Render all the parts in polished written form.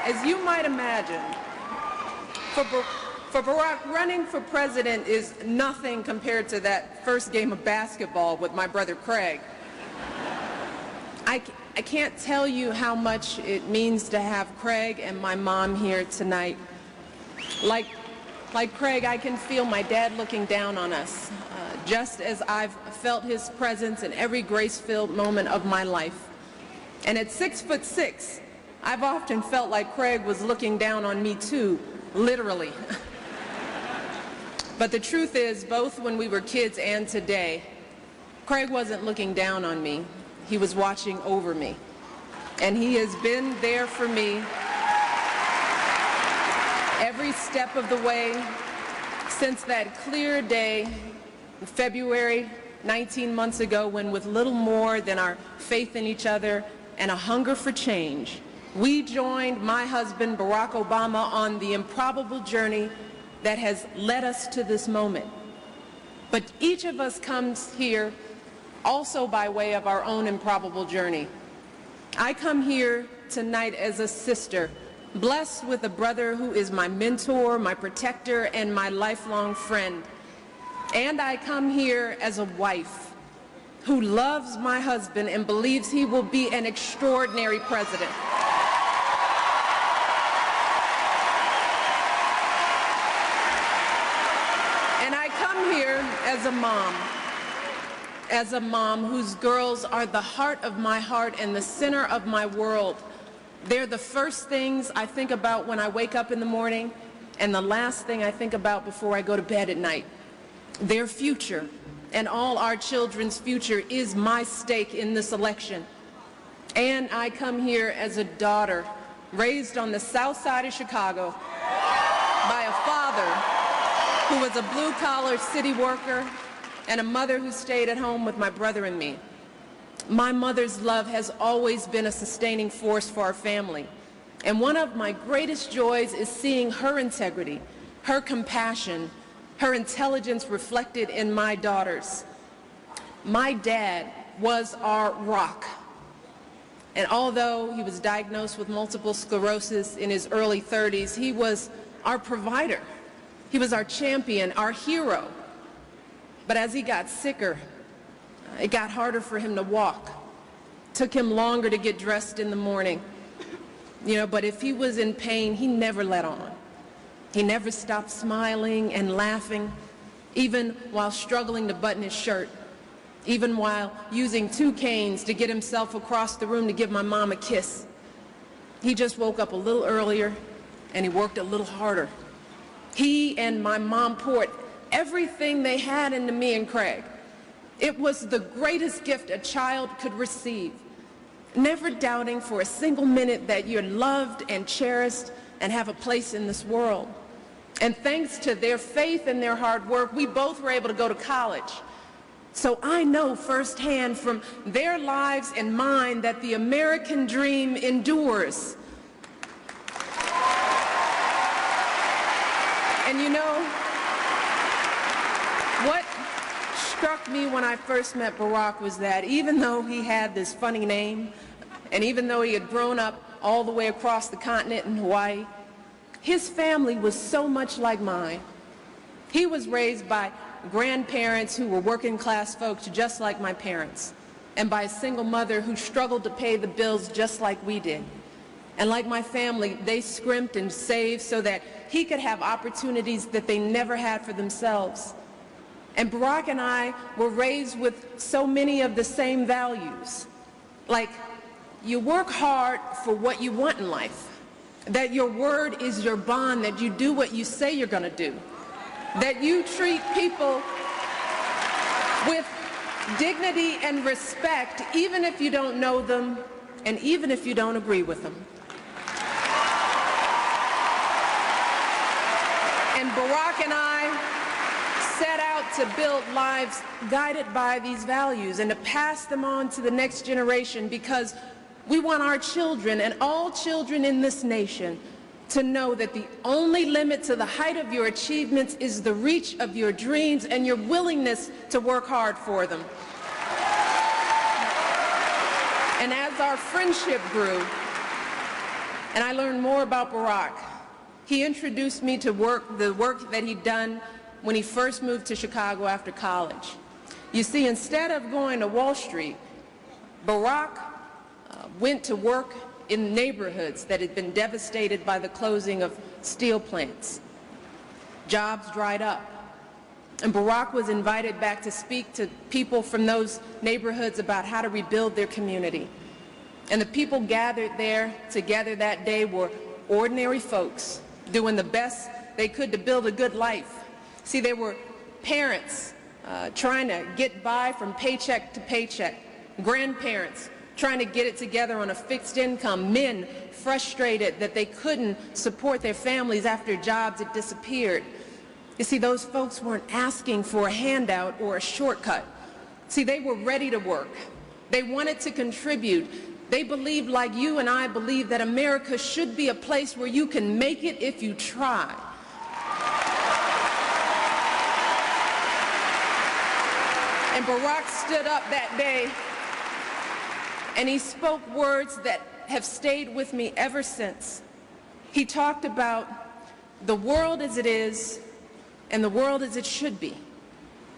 as you might imagine, for Barack, running for president is nothing compared to that first game of basketball with my brother Craig. I can't tell you how much it means to have Craig and my mom here tonight. Like Craig, I can feel my dad looking down on us, just as I've felt his presence in every grace-filled moment of my life. And at 6'6", I've often felt like Craig was looking down on me too, literally. But the truth is, both when we were kids and today, Craig wasn't looking down on me. He was watching over me. And he has been there for me every step of the way since that clear day, February 19 months ago, when with little more than our faith in each other and a hunger for change, we joined my husband Barack Obama on the improbable journey that has led us to this moment. But each of us comes here also by way of our own improbable journey. I come here tonight as a sister, blessed with a brother who is my mentor, my protector, and my lifelong friend. And I come here as a wife who loves my husband and believes he will be an extraordinary president. And I come here as a mom whose girls are the heart of my heart and the center of my world. They're the first things I think about when I wake up in the morning and the last thing I think about before I go to bed at night. Their future and all our children's future is my stake in this election. And I come here as a daughter raised on the south side of Chicago by a father who was a blue-collar city worker and a mother who stayed at home with my brother and me. My mother's love has always been a sustaining force for our family. And one of my greatest joys is seeing her integrity, her compassion, her intelligence reflected in my daughters. My dad was our rock. And although he was diagnosed with multiple sclerosis in his early 30s, he was our provider. He was our champion, our hero. But as he got sicker, it got harder for him to walk. It took him longer to get dressed in the morning. But if he was in pain, he never let on. He never stopped smiling and laughing, even while struggling to button his shirt, even while using 2 canes to get himself across the room to give my mom a kiss. He just woke up a little earlier, and he worked a little harder. He and my mom poured everything they had into me and Craig. It was the greatest gift a child could receive, never doubting for a single minute that you're loved and cherished and have a place in this world. And thanks to their faith and their hard work, we both were able to go to college. So I know firsthand from their lives and mine that the American dream endures. And what struck me when I first met Barack was that even though he had this funny name, and even though he had grown up all the way across the continent in Hawaii, his family was so much like mine. He was raised by grandparents who were working class folks just like my parents, and by a single mother who struggled to pay the bills just like we did. And like my family, they scrimped and saved so that he could have opportunities that they never had for themselves. And Barack and I were raised with so many of the same values. Like, you work hard for what you want in life, that your word is your bond, that you do what you say you're going to do, that you treat people with dignity and respect, even if you don't know them and even if you don't agree with them. And Barack and I set out to build lives guided by these values and to pass them on to the next generation, because we want our children and all children in this nation to know that the only limit to the height of your achievements is the reach of your dreams and your willingness to work hard for them. And as our friendship grew, and I learned more about Barack. He introduced me to the work that he'd done when he first moved to Chicago after college. You see, instead of going to Wall Street, Barack went to work in neighborhoods that had been devastated by the closing of steel plants. Jobs dried up. And Barack was invited back to speak to people from those neighborhoods about how to rebuild their community. And the people gathered there together that day were ordinary folks doing the best they could to build a good life. See, they were parents trying to get by from paycheck to paycheck, grandparents trying to get it together on a fixed income, men frustrated that they couldn't support their families after jobs had disappeared. You see, those folks weren't asking for a handout or a shortcut. See, they were ready to work. They wanted to contribute. They believed, like you and I believe, that America should be a place where you can make it if you try. And Barack stood up that day and he spoke words that have stayed with me ever since. He talked about the world as it is and the world as it should be.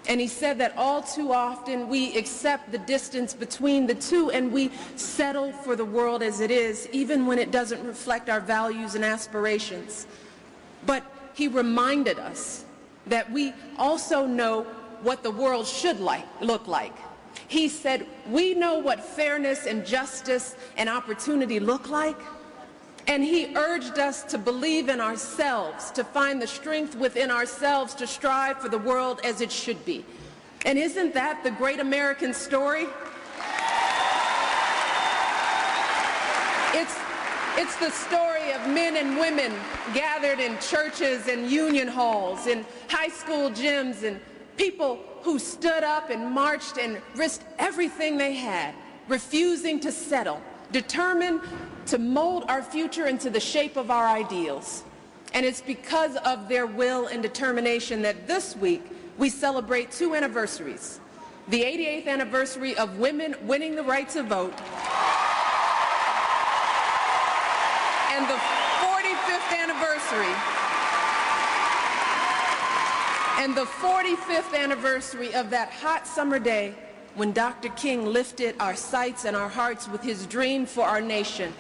And he said that all too often we accept the distance between the two and we settle for the world as it is, even when it doesn't reflect our values and aspirations. But he reminded us that we also know what the world should look like. He said, we know what fairness and justice and opportunity look like. And he urged us to believe in ourselves, to find the strength within ourselves to strive for the world as it should be. And isn't that the great American story? It's the story of men and women gathered in churches and union halls, in high school gyms, and people who stood up and marched and risked everything they had, refusing to settle, determined to mold our future into the shape of our ideals. And it's because of their will and determination that this week we celebrate two anniversaries. The 88th anniversary of women winning the right to vote and the 45th anniversary of that hot summer day when Dr. King lifted our sights and our hearts with his dream for our nation.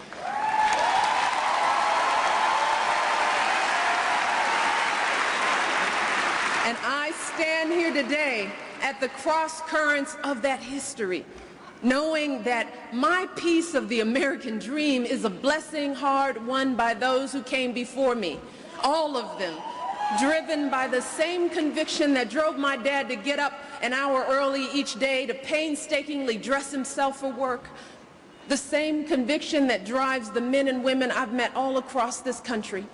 And I stand here today at the cross currents of that history, knowing that my piece of the American dream is a blessing hard won by those who came before me, all of them driven by the same conviction that drove my dad to get up an hour early each day to painstakingly dress himself for work, the same conviction that drives the men and women I've met all across this country,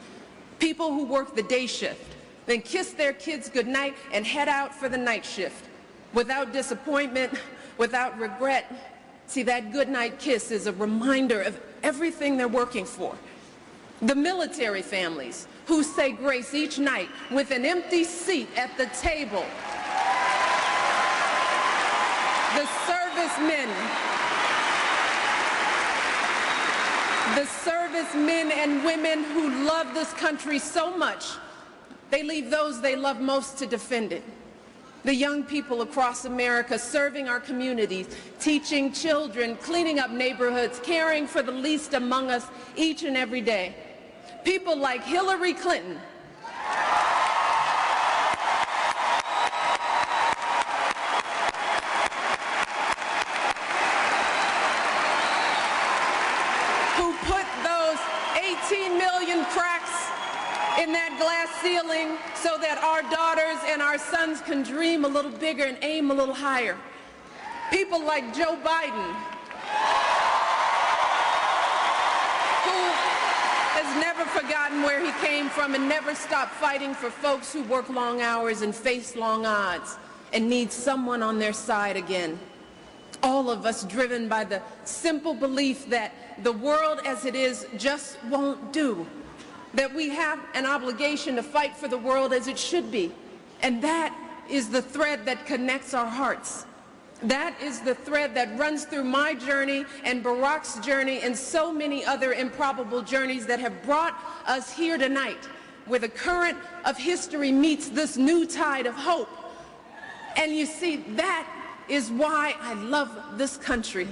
people who work the day shift, then kiss their kids goodnight and head out for the night shift without disappointment, without regret. See, that goodnight kiss is a reminder of everything they're working for. The military families who say grace each night with an empty seat at the table. The servicemen and women who love this country so much, they leave those they love most to defend it. The young people across America serving our communities, teaching children, cleaning up neighborhoods, caring for the least among us each and every day. People like Hillary Clinton, who put those 18 million cracks in that glass ceiling so that our daughters and our sons can dream a little bigger and aim a little higher. People like Joe Biden, has never forgotten where he came from and never stopped fighting for folks who work long hours and face long odds and need someone on their side again. All of us driven by the simple belief that the world as it is just won't do, that we have an obligation to fight for the world as it should be. And that is the thread that connects our hearts. That is the thread that runs through my journey and Barack's journey and so many other improbable journeys that have brought us here tonight, where the current of history meets this new tide of hope. And you see, that is why I love this country.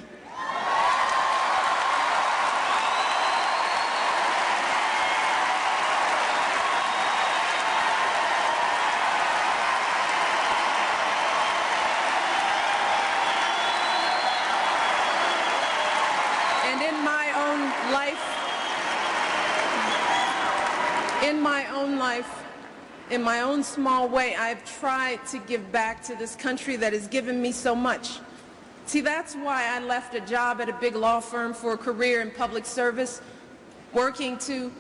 In my own small way, I've tried to give back to this country that has given me so much. See, that's why I left a job at a big law firm for a career in public service, working to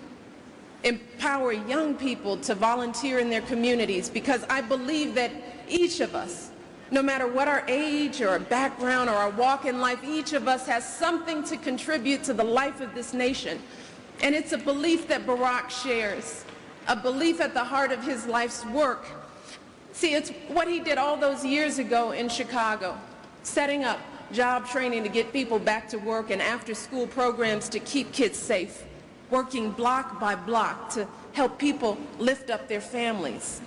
empower young people to volunteer in their communities, because I believe that each of us, no matter what our age or our background or our walk in life, each of us has something to contribute to the life of this nation. And it's a belief that Barack shares. A belief at the heart of his life's work. See, it's what he did all those years ago in Chicago, setting up job training to get people back to work and after-school programs to keep kids safe, working block by block to help people lift up their families.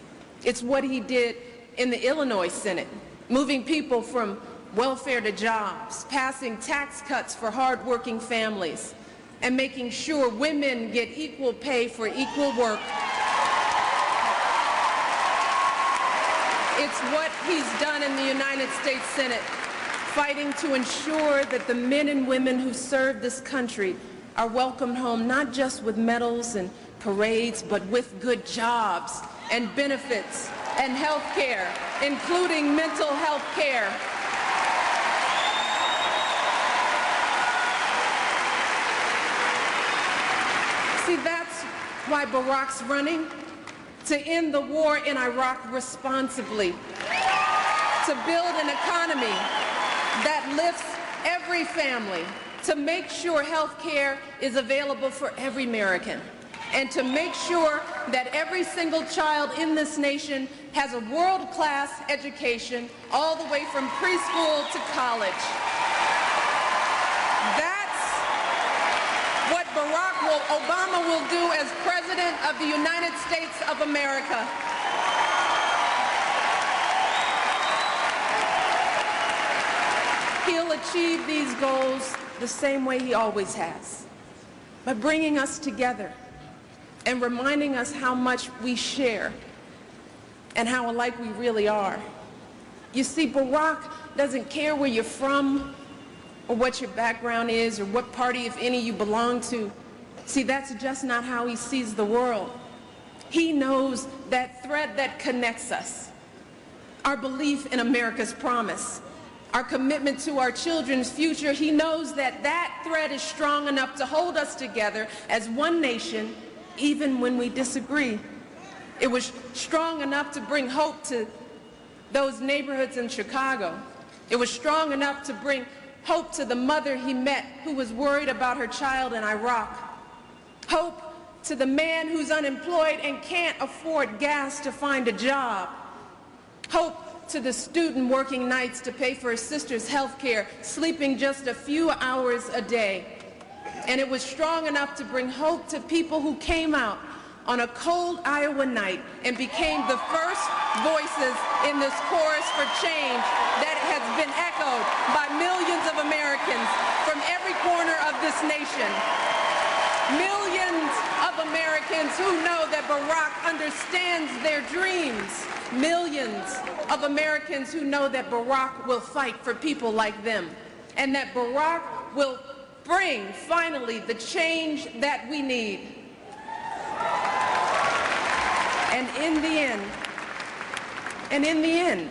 It's what he did in the Illinois Senate, moving people from welfare to jobs, passing tax cuts for hard-working families, and making sure women get equal pay for equal work. It's what he's done in the United States Senate, fighting to ensure that the men and women who serve this country are welcomed home not just with medals and parades, but with good jobs and benefits and health care, including mental health care. See, that's why Barack's running, to end the war in Iraq responsibly, to build an economy that lifts every family, to make sure health care is available for every American, and to make sure that every single child in this nation has a world-class education all the way from preschool to college. That's what Obama will do as President of the United States of America. He'll achieve these goals the same way he always has, by bringing us together and reminding us how much we share and how alike we really are. You see, Barack doesn't care where you're from or what your background is or what party, if any, you belong to. See, that's just not how he sees the world. He knows that thread that connects us, our belief in America's promise, our commitment to our children's future. He knows that that thread is strong enough to hold us together as one nation, even when we disagree. It was strong enough to bring hope to those neighborhoods in Chicago. It was strong enough to bring hope to the mother he met who was worried about her child in Iraq. Hope to the man who's unemployed and can't afford gas to find a job. Hope to the student working nights to pay for his sister's health care, sleeping just a few hours a day. And it was strong enough to bring hope to people who came out on a cold Iowa night and became the first voices in this chorus for change that has been echoed by millions of Americans from every corner of this nation. Millions of Americans who know that Barack understands their dreams. Millions of Americans who know that Barack will fight for people like them, and that Barack will bring, finally, the change that we need. And in the end,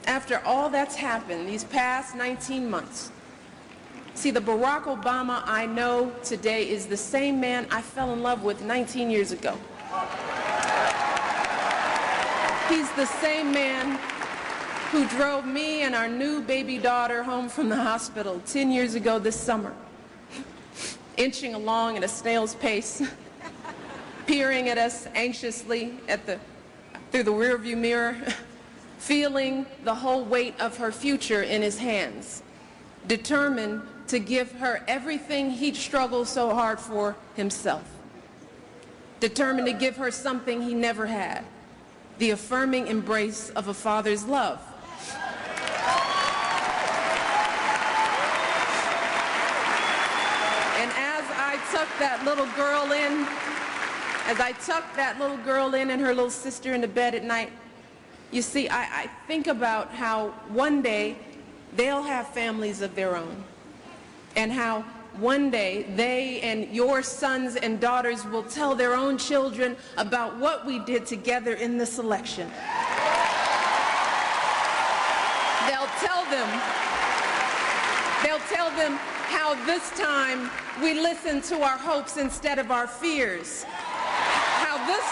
after all that's happened these past 19 months, see, the Barack Obama I know today is the same man I fell in love with 19 years ago. He's the same man who drove me and our new baby daughter home from the hospital 10 years ago this summer, inching along at a snail's pace, peering at us anxiously through the rearview mirror, feeling the whole weight of her future in his hands, determined to give her everything he'd struggled so hard for himself, determined to give her something he never had, the affirming embrace of a father's love. And as I tucked that little girl in, and her little sister into bed at night, you see, I think about how one day they'll have families of their own, and how one day they and your sons and daughters will tell their own children about what we did together in this election. They'll tell them how this time we listened to our hopes instead of our fears. How this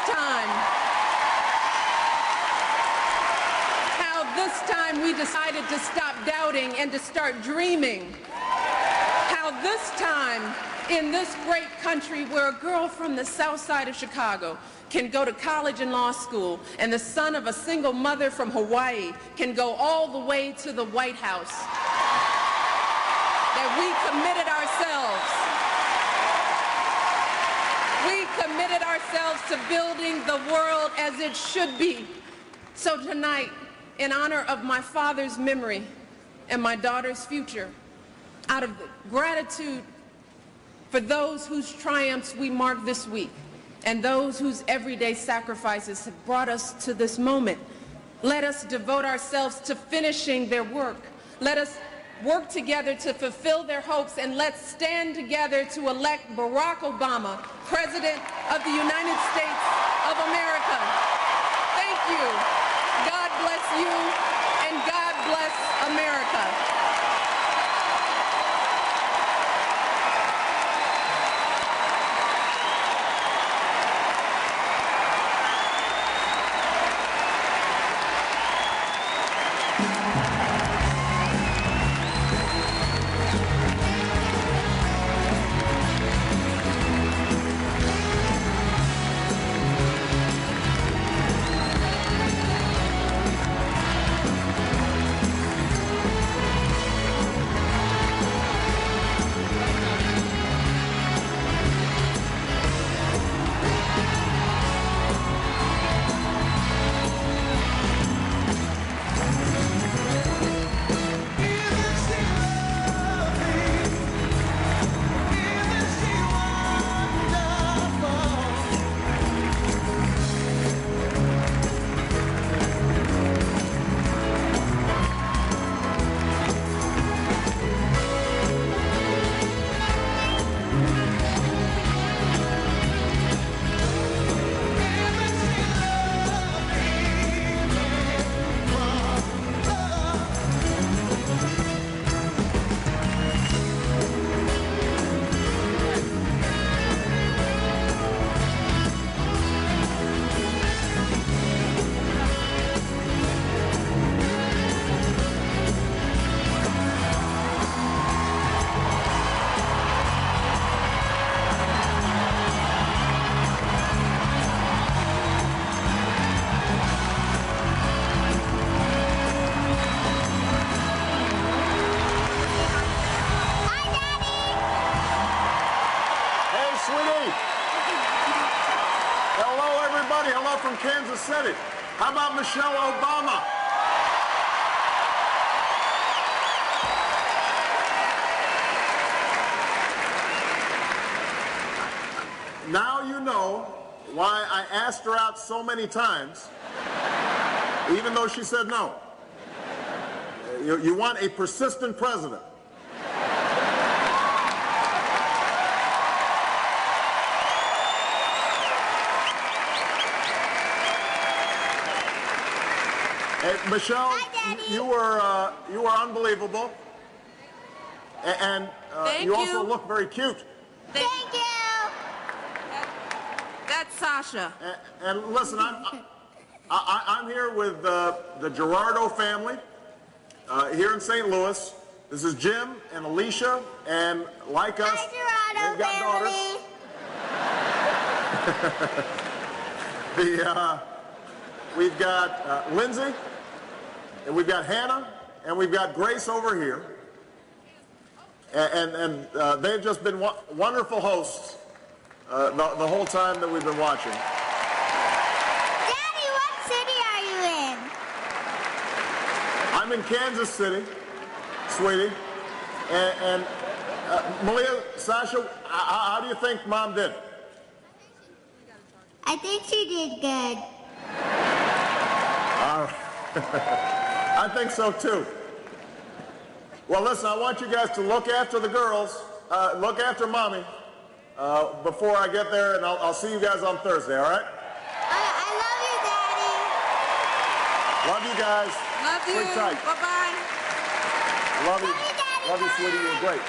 time we decided to stop doubting and to start dreaming. How this time in this great country where a girl from the south side of Chicago can go to college and law school, and the son of a single mother from Hawaii can go all the way to the White House, that we committed ourselves to building the world as it should be. So tonight, in honor of my father's memory and my daughter's future, out of gratitude for those whose triumphs we mark this week and those whose everyday sacrifices have brought us to this moment, let us devote ourselves to finishing their work. Let us work together to fulfill their hopes, and let's stand together to elect Barack Obama, President of the United States of America. Thank you. God bless you, and God bless America. Kansas City. How about Michelle Obama? Now you know why I asked her out so many times, even though she said no. You want a persistent president. Hey, Michelle, you were unbelievable, and you also look very cute. Thank you. That's Sasha. And listen, I'm here with the Gerardo family here in St. Louis. This is Jim and Alicia, and like us, they've got daughters. We've got Lindsay And we've got Hannah and we've got Grace over here. And they've just been wonderful hosts the whole time that we've been watching. Daddy, what city are you in? I'm in Kansas City, sweetie. And Malia, Sasha, how do you think Mom did? I think she did good. I think so too. Well, listen, I want you guys to look after the girls, look after Mommy before I get there, and I'll see you guys on Thursday, all right? I love you, Daddy. Love you guys. Love you. Sleep tight. Bye-bye. Love you. Daddy. Love you, sweetie. You're great.